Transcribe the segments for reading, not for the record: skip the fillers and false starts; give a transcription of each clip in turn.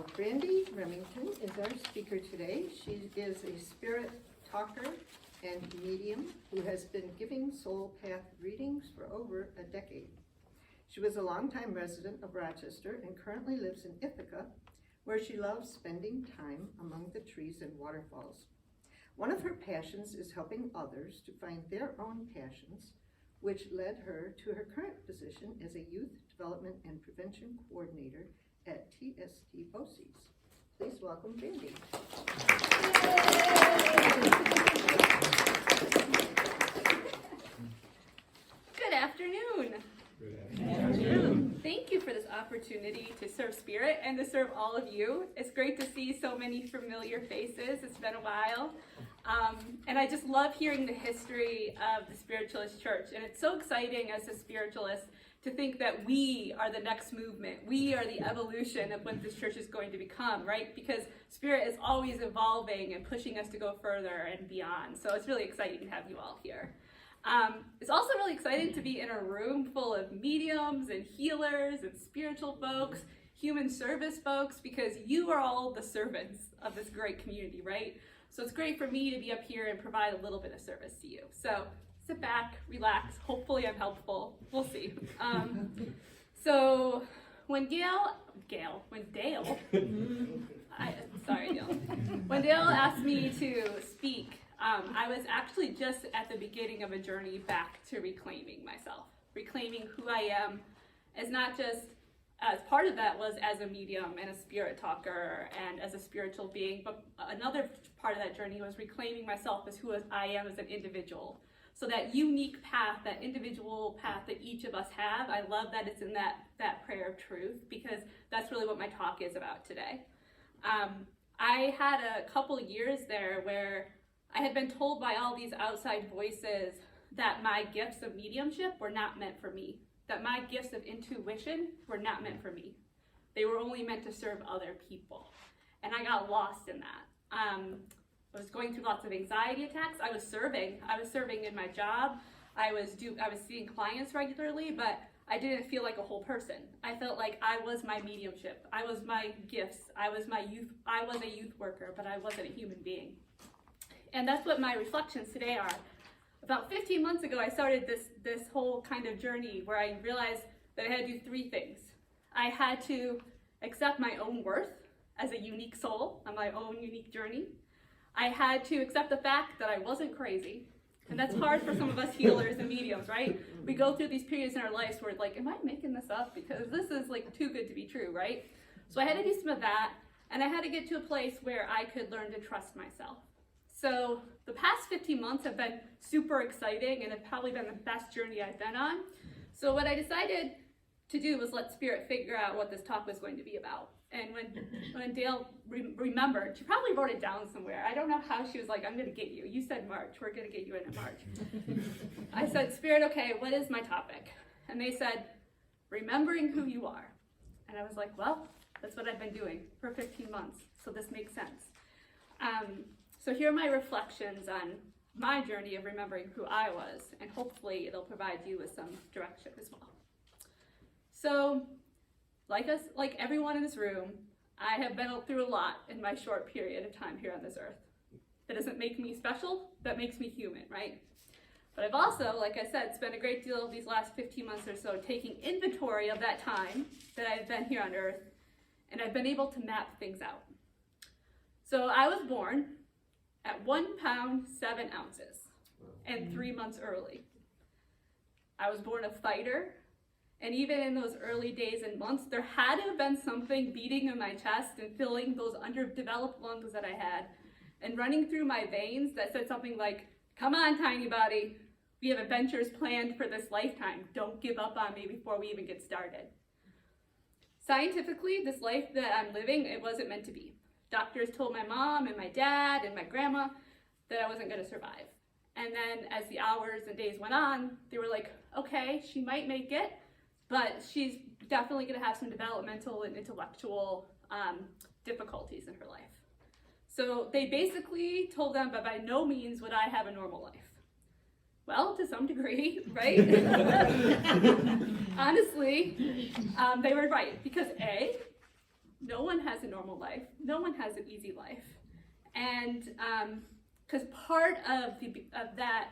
So Brandi Remington is our speaker today. She is a spirit talker and medium who has been giving soul path readings for over a decade. She was a longtime resident of Rochester and currently lives in Ithaca, where she loves spending time among the trees and waterfalls. One of her passions is helping others to find their own passions, which led her to her current position as a Youth Development and Prevention Coordinator at TST BOCES. Please welcome Brandi. Good afternoon. Good afternoon. Thank you for this opportunity to serve Spirit and to serve all of you. It's great to see so many familiar faces. It's been a while. And I just love hearing the history of the Spiritualist Church. And it's so exciting as a spiritualist to think that we are the next movement. We are the evolution of what this church is going to become, right? Because Spirit is always evolving and pushing us to go further and beyond. So it's really exciting to have you all here. It's also really exciting to be in a room full of mediums and healers and spiritual folks, human service folks, because you are all the servants of this great community, right? So it's great for me to be up here and provide a little bit of service to you. So sit back, relax. Hopefully I'm helpful. We'll see. So when Dale asked me to speak, I was actually just at the beginning of a journey back to reclaiming myself, reclaiming who I am as not just as part of that was as a medium and a spirit talker and as a spiritual being, but another part of that journey was reclaiming myself as who I am as an individual. So that unique path, that individual path that each of us have, I love that it's in that prayer of truth, because that's really what my talk is about today. I had a couple years there where I had been told by all these outside voices that my gifts of mediumship were not meant for me, that my gifts of intuition were not meant for me. They were only meant to serve other people. And I got lost in that. I was going through lots of anxiety attacks. I was serving in my job. I was seeing clients regularly, but I didn't feel like a whole person. I felt like I was my mediumship. I was my gifts. I was a youth worker, but I wasn't a human being. And that's what my reflections today are. About 15 months ago, I started this whole kind of journey where I realized that I had to do three things. I had to accept my own worth as a unique soul on my own unique journey. I had to accept the fact that I wasn't crazy. And that's hard for some of us healers and mediums, right? We go through these periods in our lives where it's like, am I making this up? Because this is like too good to be true, right? So I had to do some of that, and I had to get to a place where I could learn to trust myself. So the past 15 months have been super exciting and have probably been the best journey I've been on. So what I decided to do was let Spirit figure out what this talk was going to be about. And when Dale remembered, she probably wrote it down somewhere. I don't know how she was like, I'm going to get you. You said March. We're going to get you in March. I said, Spirit, okay, what is my topic? And they said, remembering who you are. And I was like, well, that's what I've been doing for 15 months. So this makes sense. So here are my reflections on my journey of remembering who I was, and hopefully it'll provide you with some direction as well. So, like everyone in this room, I have been through a lot in my short period of time here on this earth. That doesn't make me special, that makes me human, right? But I've also, like I said, spent a great deal of these last 15 months or so taking inventory of that time that I've been here on earth, and I've been able to map things out. So I was born at 1 pound, 7 ounces, and 3 months early. I was born a fighter, and even in those early days and months, there had to have been something beating in my chest and filling those underdeveloped lungs that I had, and running through my veins that said something like, come on, tiny body, we have adventures planned for this lifetime. Don't give up on me before we even get started. Scientifically, this life that I'm living, it wasn't meant to be. Doctors told my mom and my dad and my grandma that I wasn't going to survive. And then as the hours and days went on, they were like, okay, she might make it, but she's definitely going to have some developmental and intellectual difficulties in her life. So they basically told them that by no means would I have a normal life. Well, to some degree, right? Honestly, they were right, because A, No one has a normal life. No one has an easy life. And because part of that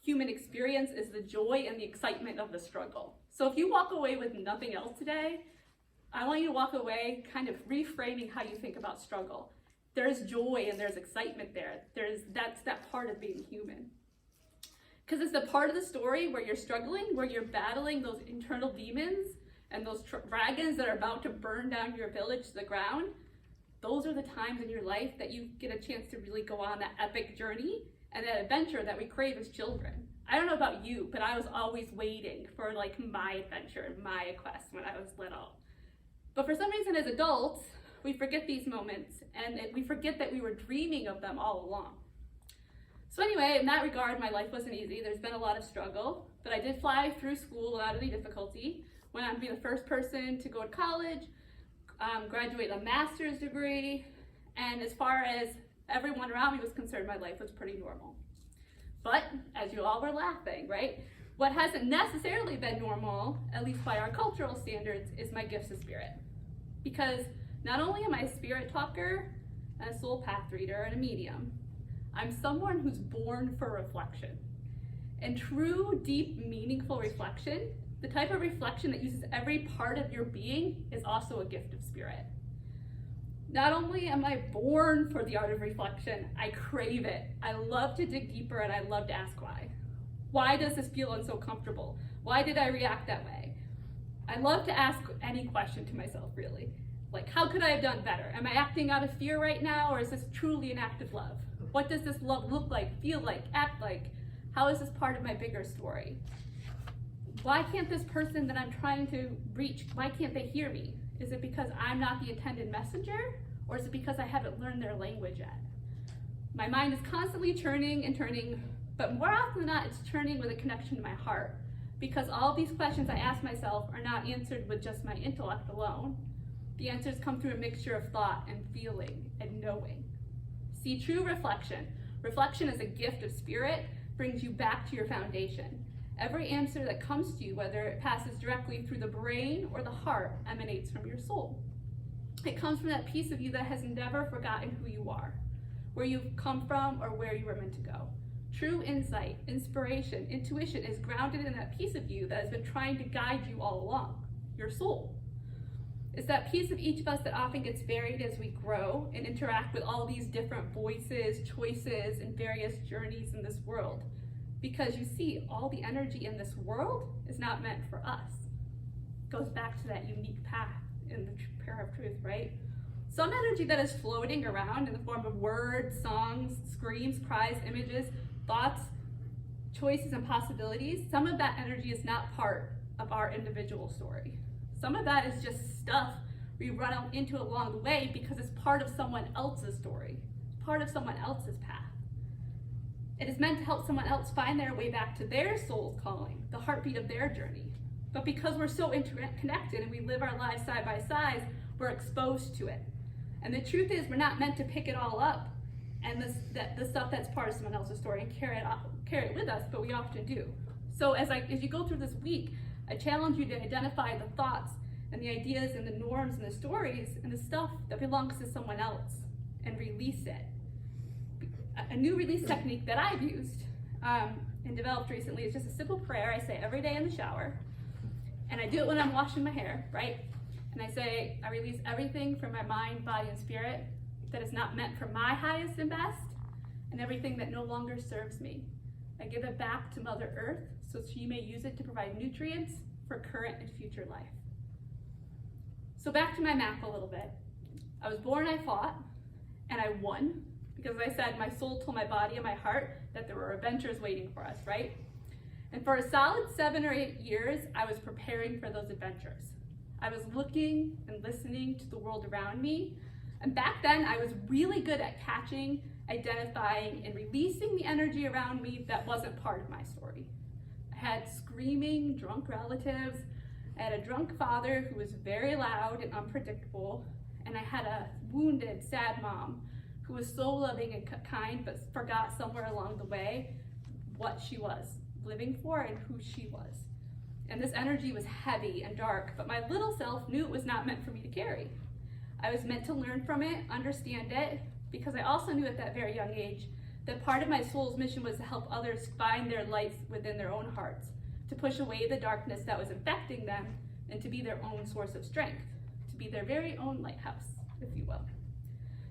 human experience is the joy and the excitement of the struggle. So if you walk away with nothing else today, I want you to walk away kind of reframing how you think about struggle. There's joy and there's excitement there. That's that part of being human. Because it's the part of the story where you're struggling, where you're battling those internal demons and those dragons that are about to burn down your village to the ground. Those are the times in your life that you get a chance to really go on that epic journey and that adventure that we crave as children. I don't know about you, but I was always waiting for like my adventure, my quest when I was little. But for some reason as adults, we forget these moments and we forget that we were dreaming of them all along. So anyway, in that regard, my life wasn't easy. There's been a lot of struggle, but I did fly through school without any difficulty. Went on to be the first person to go to college, graduate a master's degree, and as far as everyone around me was concerned, my life was pretty normal. But, as you all were laughing, right? What hasn't necessarily been normal, at least by our cultural standards, is my gifts of spirit. Because not only am I a spirit talker, and a soul path reader, and a medium, I'm someone who's born for reflection. And true, deep, meaningful reflection, the type of reflection that uses every part of your being, is also a gift of spirit. Not only am I born for the art of reflection, I crave it. I love to dig deeper and I love to ask why. Why does this feel so comfortable? Why did I react that way? I love to ask any question to myself, really. Like, how could I have done better? Am I acting out of fear right now, or is this truly an act of love? What does this love look like, feel like, act like? How is this part of my bigger story? Why can't this person that I'm trying to reach, why can't they hear me? Is it because I'm not the intended messenger, or is it because I haven't learned their language yet? My mind is constantly churning and turning, but more often than not, it's churning with a connection to my heart, because all these questions I ask myself are not answered with just my intellect alone. The answers come through a mixture of thought and feeling and knowing. See, true reflection is a gift of spirit, brings you back to your foundation. Every answer that comes to you, whether it passes directly through the brain or the heart, emanates from your soul. It comes from that piece of you that has never forgotten who you are, where you've come from, or where you were meant to go. True insight, inspiration, intuition is grounded in that piece of you that has been trying to guide you all along, your soul. It's that piece of each of us that often gets buried as we grow and interact with all these different voices, choices, and various journeys in this world. Because you see, all the energy in this world is not meant for us. It goes back to that unique path in the pair of truth, right? Some energy that is floating around in the form of words, songs, screams, cries, images, thoughts, choices, and possibilities, some of that energy is not part of our individual story. Some of that is just stuff we run out into along the way because it's part of someone else's story, part of someone else's path. It is meant to help someone else find their way back to their soul's calling, the heartbeat of their journey. But because we're so interconnected and we live our lives side by side, we're exposed to it. And the truth is, we're not meant to pick it all up and the stuff that's part of someone else's story and carry it with us, but we often do. So as you go through this week, I challenge you to identify the thoughts and the ideas and the norms and the stories and the stuff that belongs to someone else and release it. A new release technique that I've used and developed recently is just a simple prayer I say every day in the shower. And I do it when I'm washing my hair, right? And I say, I release everything from my mind, body, and spirit that is not meant for my highest and best, and everything that no longer serves me. I give it back to Mother Earth so she may use it to provide nutrients for current and future life. So back to my map a little bit. I was born, I fought, and I won. Because as I said, my soul told my body and my heart that there were adventures waiting for us, right? And for a solid 7 or 8 years, I was preparing for those adventures. I was looking and listening to the world around me. And back then, I was really good at catching, identifying, and releasing the energy around me that wasn't part of my story. I had screaming, drunk relatives. I had a drunk father who was very loud and unpredictable. And I had a wounded, sad mom who was so loving and kind, but forgot somewhere along the way what she was living for and who she was. And this energy was heavy and dark, but my little self knew it was not meant for me to carry. I was meant to learn from it, understand it, because I also knew at that very young age that part of my soul's mission was to help others find their lights within their own hearts, to push away the darkness that was infecting them, and to be their own source of strength, to be their very own lighthouse, if you will.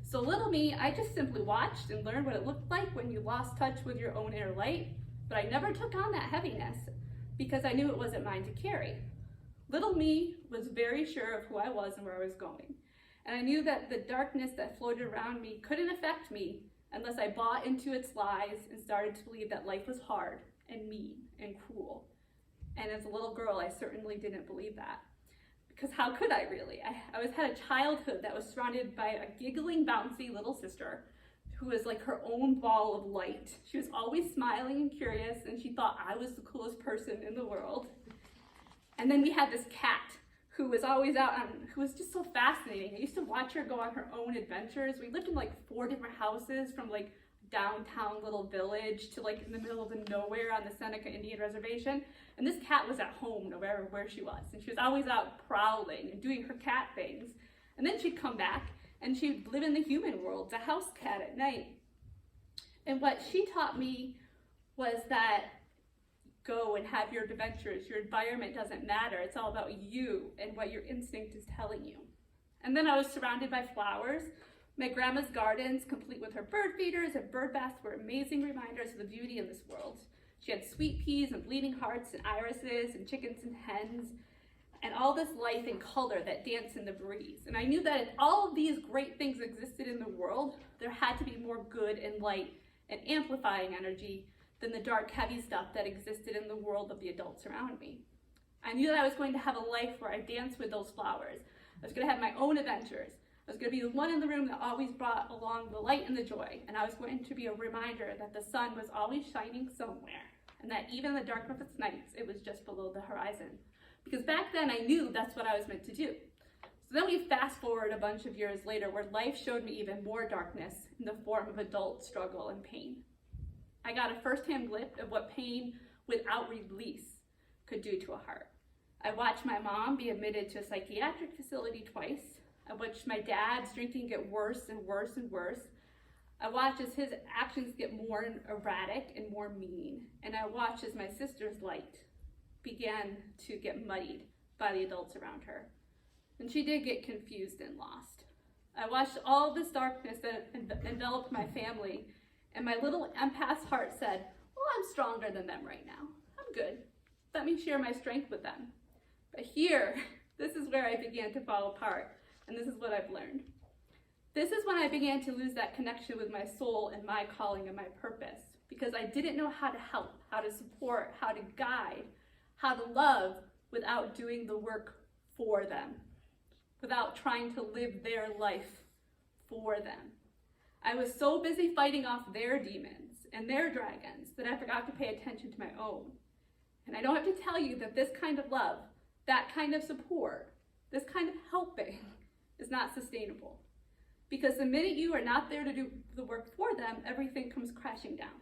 So little me, I just simply watched and learned what it looked like when you lost touch with your own inner light, but I never took on that heaviness because I knew it wasn't mine to carry. Little me was very sure of who I was and where I was going. And I knew that the darkness that floated around me couldn't affect me unless I bought into its lies and started to believe that life was hard and mean and cruel. And as a little girl, I certainly didn't believe that. Because how could I really? I had a childhood that was surrounded by a giggling, bouncy little sister who was like her own ball of light. She was always smiling and curious, and she thought I was the coolest person in the world. And then we had this cat who was always out who was just so fascinating. I used to watch her go on her own adventures. We lived in like 4 different houses, from like downtown little village to like in the middle of the nowhere on the Seneca Indian Reservation. And this cat was at home no matter where she was. And she was always out prowling and doing her cat things. And then she'd come back and she'd live in the human world, a house cat at night. And what she taught me was that go and have your adventures. Your environment doesn't matter. It's all about you and what your instinct is telling you. And then I was surrounded by flowers. My grandma's gardens, complete with her bird feeders and bird baths, were amazing reminders of the beauty in this world. She had sweet peas and bleeding hearts and irises and chickens and hens and all this life and color that danced in the breeze. And I knew that if all of these great things existed in the world, there had to be more good and light and amplifying energy than the dark, heavy stuff that existed in the world of the adults around me. I knew that I was going to have a life where I danced with those flowers. I was going to have my own adventures. I was going to be the one in the room that always brought along the light and the joy. And I was going to be a reminder that the sun was always shining somewhere. And that even in the dark of its nights, it was just below the horizon. Because back then I knew that's what I was meant to do. So then we fast forward a bunch of years later, where life showed me even more darkness in the form of adult struggle and pain. I got a firsthand glimpse of what pain without release could do to a heart. I watched my mom be admitted to a psychiatric facility twice. I watched my dad's drinking get worse and worse and worse. I watched as his actions get more erratic and more mean. And I watched as my sister's light began to get muddied by the adults around her. And she did get confused and lost. I watched all this darkness that enveloped my family, and my little empath's heart said, well, I'm stronger than them right now. I'm good. Let me share my strength with them. But here, this is where I began to fall apart, and this is what I've learned. This is when I began to lose that connection with my soul and my calling and my purpose, because I didn't know how to help, how to support, how to guide, how to love without doing the work for them, without trying to live their life for them. I was so busy fighting off their demons and their dragons that I forgot to pay attention to my own. And I don't have to tell you that this kind of love, that kind of support, this kind of helping is not sustainable. Because the minute you are not there to do the work for them, everything comes crashing down.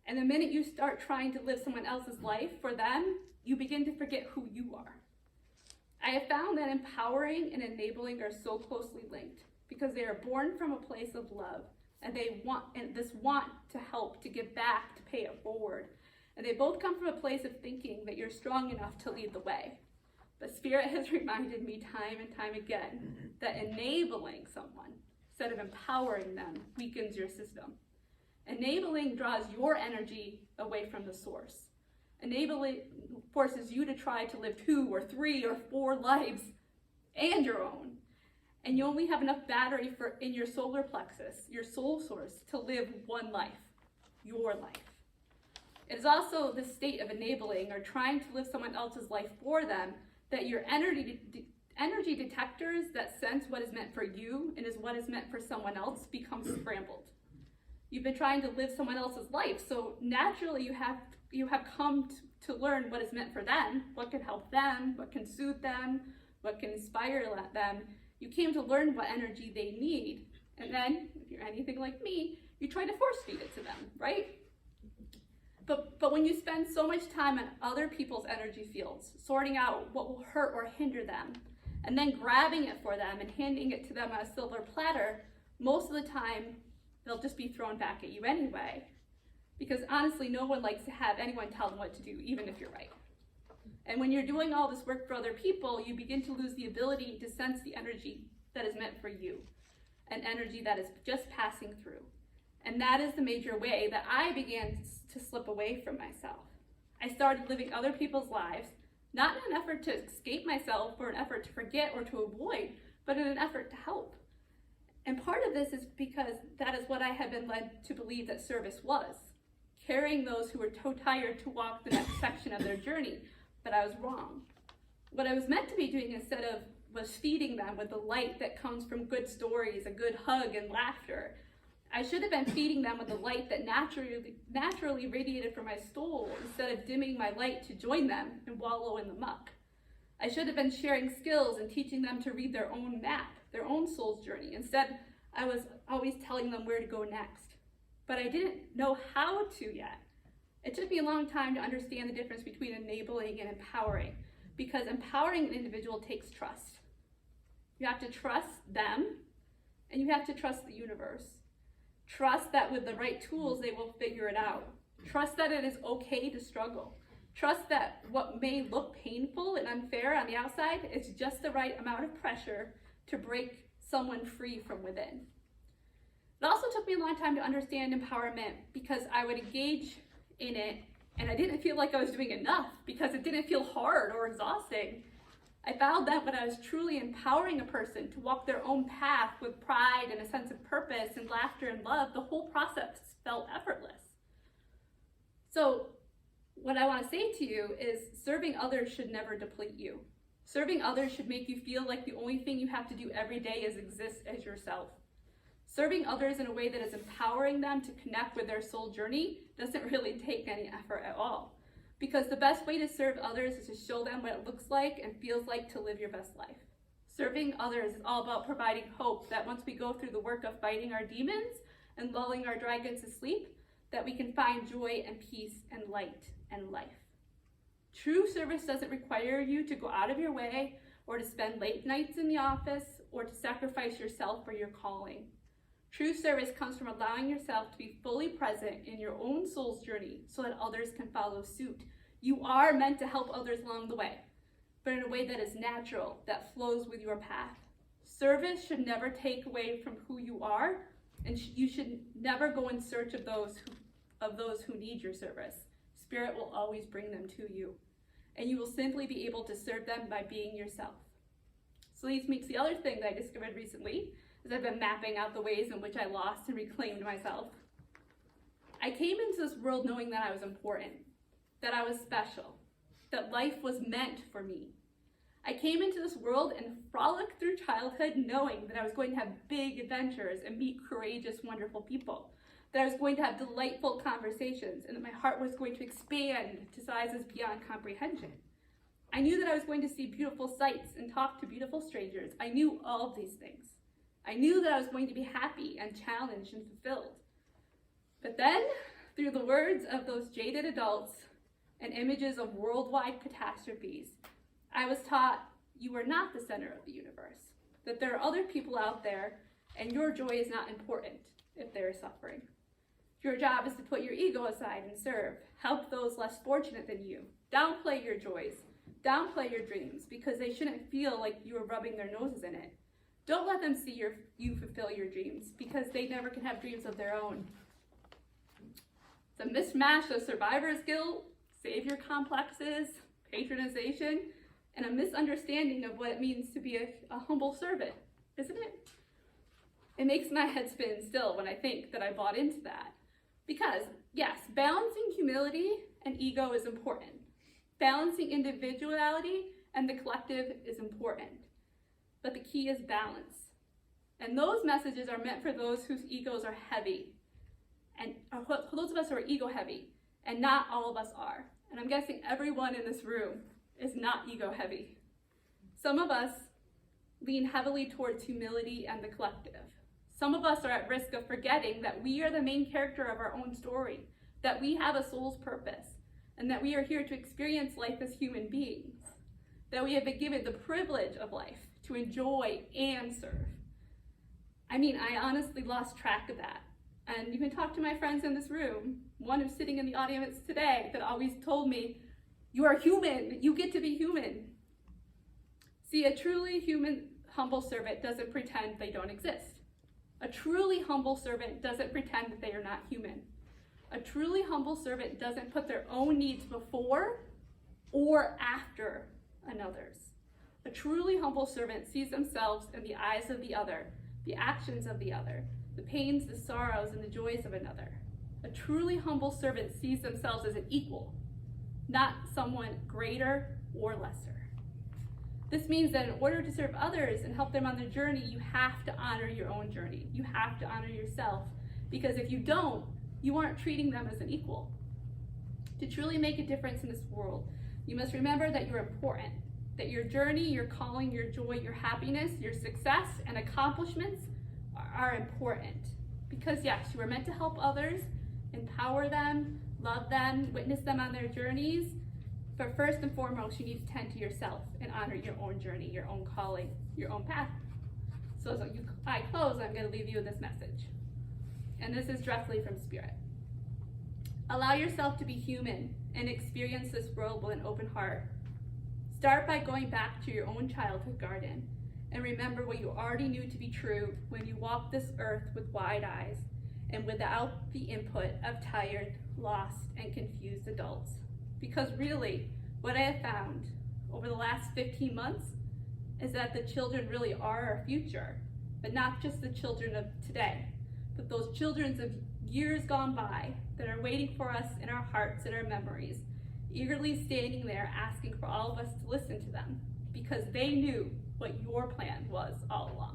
And the minute you start trying to live someone else's life for them, you begin to forget who you are. I have found that empowering and enabling are so closely linked, because they are born from a place of love, and they want to help, to give back, to pay it forward. And they both come from a place of thinking that you're strong enough to lead the way. But Spirit has reminded me time and time again that enabling someone instead of empowering them weakens your system. Enabling draws your energy away from the source. Enabling forces you to try to live 2 or 3 or 4 lives and your own. And you only have enough battery in your solar plexus, your soul source, to live one life, your life. It is also the state of enabling or trying to live someone else's life for them that your energy detectors that sense what is meant for you and is what is meant for someone else become scrambled. You've been trying to live someone else's life, so naturally you have come to learn what is meant for them, what can help them, what can soothe them, what can inspire them. You came to learn what energy they need, and then, if you're anything like me, you try to force feed it to them, right? But when you spend so much time on other people's energy fields, sorting out what will hurt or hinder them, and then grabbing it for them and handing it to them on a silver platter, most of the time, they'll just be thrown back at you anyway. Because honestly, no one likes to have anyone tell them what to do, even if you're right. And when you're doing all this work for other people, you begin to lose the ability to sense the energy that is meant for you, an energy that is just passing through. And that is the major way that I began to slip away from myself. I started living other people's lives, not in an effort to escape myself or an effort to forget or to avoid, but in an effort to help. And part of this is because that is what I had been led to believe that service was, carrying those who were too tired to walk the next section of their journey, but I was wrong. What I was meant to be doing instead of was feeding them with the light that comes from good stories, a good hug and laughter. I should have been feeding them with the light that naturally radiated from my soul instead of dimming my light to join them and wallow in the muck. I should have been sharing skills and teaching them to read their own map, their own soul's journey. Instead, I was always telling them where to go next. But I didn't know how to yet. It took me a long time to understand the difference between enabling and empowering, because empowering an individual takes trust. You have to trust them, and you have to trust the universe. Trust that with the right tools, they will figure it out. Trust that it is okay to struggle. Trust that what may look painful and unfair on the outside is just the right amount of pressure to break someone free from within. It also took me a long time to understand empowerment because I would engage in it and I didn't feel like I was doing enough because it didn't feel hard or exhausting. I found that when I was truly empowering a person to walk their own path with pride and a sense of purpose and laughter and love, the whole process felt effortless. So what I want to say to you is serving others should never deplete you. Serving others should make you feel like the only thing you have to do every day is exist as yourself. Serving others in a way that is empowering them to connect with their soul journey doesn't really take any effort at all. Because the best way to serve others is to show them what it looks like and feels like to live your best life. Serving others is all about providing hope that once we go through the work of fighting our demons and lulling our dragons to sleep, that we can find joy and peace and light and life. True service doesn't require you to go out of your way or to spend late nights in the office or to sacrifice yourself for your calling. True service comes from allowing yourself to be fully present in your own soul's journey so that others can follow suit. You are meant to help others along the way, but in a way that is natural, that flows with your path. Service should never take away from who you are, and you should never go in search of those who need your service. Spirit will always bring them to you, and you will simply be able to serve them by being yourself. So leads me to the other thing that I discovered recently, as I've been mapping out the ways in which I lost and reclaimed myself. I came into this world knowing that I was important, that I was special, that life was meant for me. I came into this world and frolicked through childhood knowing that I was going to have big adventures and meet courageous, wonderful people, that I was going to have delightful conversations, and that my heart was going to expand to sizes beyond comprehension. I knew that I was going to see beautiful sights and talk to beautiful strangers. I knew all of these things. I knew that I was going to be happy and challenged and fulfilled. But then, through the words of those jaded adults and images of worldwide catastrophes, I was taught you are not the center of the universe, that there are other people out there and your joy is not important if they're suffering. Your job is to put your ego aside and serve, help those less fortunate than you, downplay your joys, downplay your dreams because they shouldn't feel like you are rubbing their noses in it. Don't let them see you fulfill your dreams because they never can have dreams of their own. It's a mishmash of survivor's guilt, savior complexes, patronization, and a misunderstanding of what it means to be a humble servant, isn't it? It makes my head spin still when I think that I bought into that. Because, yes, balancing humility and ego is important. Balancing individuality and the collective is important. But the key is balance. And those messages are meant for those whose egos are heavy. And for those of us who are ego heavy, and not all of us are. And I'm guessing everyone in this room is not ego heavy. Some of us lean heavily towards humility and the collective. Some of us are at risk of forgetting that we are the main character of our own story, that we have a soul's purpose, and that we are here to experience life as human beings, that we have been given the privilege of life, to enjoy and serve. I mean, I honestly lost track of that. And you can talk to my friends in this room, one who's sitting in the audience today that always told me, you are human, you get to be human. See, a truly human, humble servant doesn't pretend they don't exist. A truly humble servant doesn't pretend that they are not human. A truly humble servant doesn't put their own needs before or after another's. A truly humble servant sees themselves in the eyes of the other, the actions of the other, the pains, the sorrows, and the joys of another. A truly humble servant sees themselves as an equal, not someone greater or lesser. This means that in order to serve others and help them on their journey, you have to honor your own journey. You have to honor yourself, because if you don't, you aren't treating them as an equal. To truly make a difference in this world, you must remember that you're important, that your journey, your calling, your joy, your happiness, your success, and accomplishments are important. Because yes, you are meant to help others, empower them, love them, witness them on their journeys. But first and foremost, you need to tend to yourself and honor your own journey, your own calling, your own path. So as I close, I'm going to leave you with this message. And this is directly from Spirit. Allow yourself to be human and experience this world with an open heart. Start by going back to your own childhood garden and remember what you already knew to be true when you walked this earth with wide eyes and without the input of tired, lost, and confused adults. Because really, what I have found over the last 15 months is that the children really are our future, but not just the children of today, but those children of years gone by that are waiting for us in our hearts and our memories, eagerly standing there asking for all of us to listen to them, because they knew what your plan was all along.